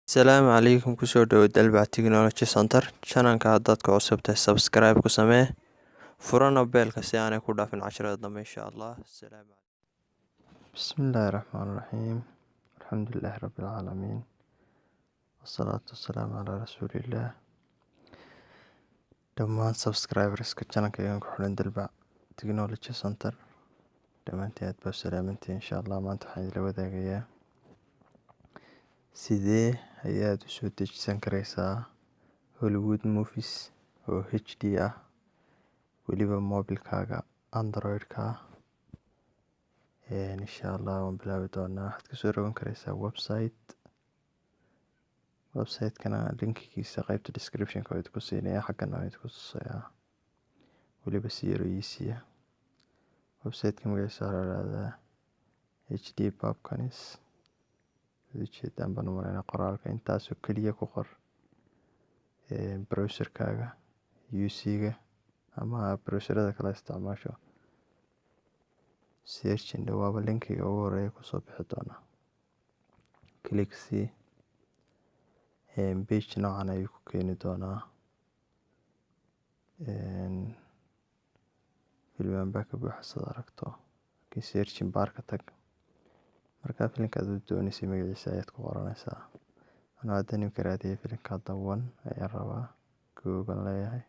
Asalaamu calaykum kusoo dhawaad Dalbac Technology Center. Channelka haddaad ku cusub tahay subscribe ku samee furana beelka si aanay ku dhaafin casharada dambe insha Allah. Bismillaahi raxmaani raxiim. Alxamdulilaahi rabbil caalamiin. Wassalaatu wassalaamu calaa rasuulillaah. Dhammaan subscriberska channelka ku xiran Dalbac Technology Center dhammaantiin aad baa salaamantiin insha Allah. Maanta waxaan idila wadaagayaa sidee ayaad u soo dejisan karaysaa Hollywood movies oo HD ah weliba mobilkaaga Android-ka insha Allah waan bilaabi doonaa. Waxaad kasoo rogan karaysaa website-kana linkigiisa qaybta description-ka waan idinku siinayaa, xaggana waan idinku tusayaa weliba si yar oo easy ah. Website-ka magaciisa waxaa la yiraahdaa HD Babkanis. ujeedaan baan u maraynaa qoraalka intaasoo keliya ku qor browserkaaga Usoo-ga ama browserada kala isticmaasho. Search-in dhawaaba linkiga ugu horeeya kusoo bixi doona. Click see page noocan ayuu ku keeni doonaa. Filmaan baa ka buuxa sida aragto. Laakiin search-in barka tag. Markaa filimka aad doonaysay magaciisa ayaad ku qoranaysaa. Anoo hadda nimka raadiyay filimka dawan ayaan rabaa Google leeyahay.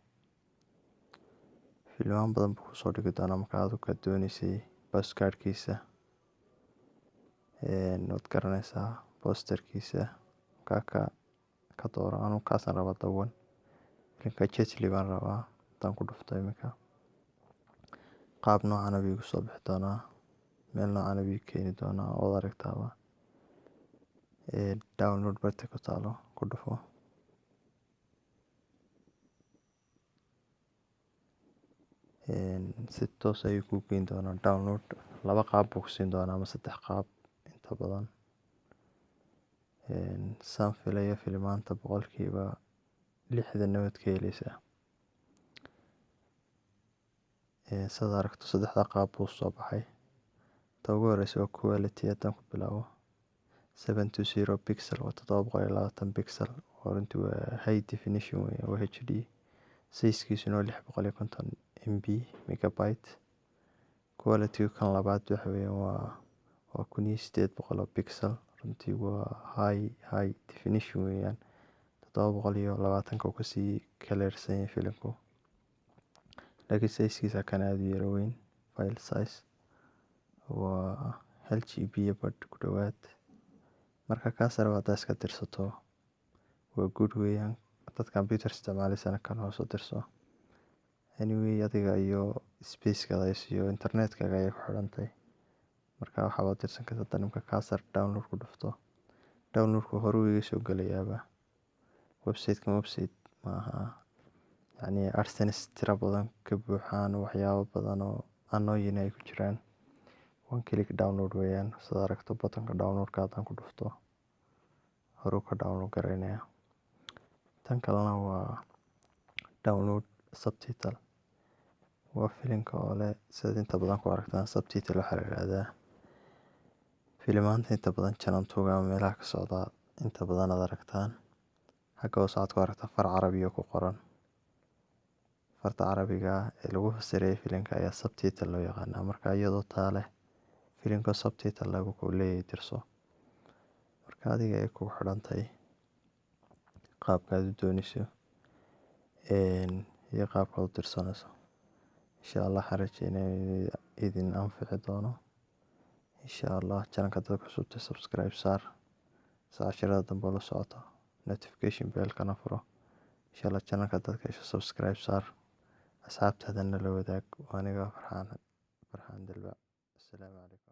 Filmaan badan buu kusoo dhigi doonaa marka aad ka doonaysay postcard-kiisa. Waad garanaysaa poster-kiisa. Ka dooro anuu kaasaan rabaa dawan. Filimka Jet Li baan rabaa. Haddaan ku dhufto iminka qaab noocan ayuu kusoo bixi doonaa. Meel noocan ayuu keeni doonaa oo aragtaaba download barta ku taalo ku dhufo. Si toos ayuu ku keeni doonaa download. Laba qaab buu ku siin doonaa ama saddex qaab inta badan. Saan filaya filmaanta boqolkiiba 60 nabad ka helaysaa. Sida aragto saddexda qaab buu soo baxay. Ta ugu horeysa waa quality haddaan ku bilaabo 720 pixel waa 720 pixel oo runtii waa high definition weeye oo HD. Size-kiisuna waa 650 MB megabyte. Quality kan labaad waxa weeye waa 1800 pixel runtii waa high definition weeyaan. 720 ka kasii clearsan yahay filimku. Laakiin size-kiisa kan aad u yar weyn file size waa 1 GB ku dhawaad. Marka kaas rabaa iska dirsato waa good weeyaan. Dad computer isticmaalaysana kan hoos u dirso. Anyway adiga iyo space-ka iyo internet-kaaga ay ku xirantay. Marka waxaad dirsan kartaa nimka kaasar download ku dhufto. Download-ku hore iga soo galayaaba. Website-ka website maaha. Yani AdSense tira badan ka buuxaan waxyaabo badan oo annoying ay ku jiraan. One click download weeyaan. Sida aragto button-ka download-ka haddaan ku dhufto hore ka download garaynaya. Tan kalena waa download subtitle. Waa filimka oo leh sida inta badan ku aragtaan subtitle waxaa la yiraahdaa filmaanta inta badan channel 2 ama meelaha ka socda inta badan aad aragtaan. Xagga hoose aad ku aragtaa far Carabi oo ku qoran. Farta Carabiga ee lagu fasiray filimka ayaa subtitle loo yaqaanaa. Marka iyadoo taale filimka subtitle lagu leeyahay dirso. Marka adiga ay ku xidhantay qaabka aad doonayso iyo qaabka aad dirsanayso. Insha Allah xarajina idin anfici doono. Insha Allah channelka dadka cusub subscribe saar. Saashirada dambe la socoto. Notification bell-kana furo. Insha Allah channelka dadka subscribe saar. Asxaabtaadana la wadaag. Aniga Farxaan Dalbac. Assalaamu calaykum.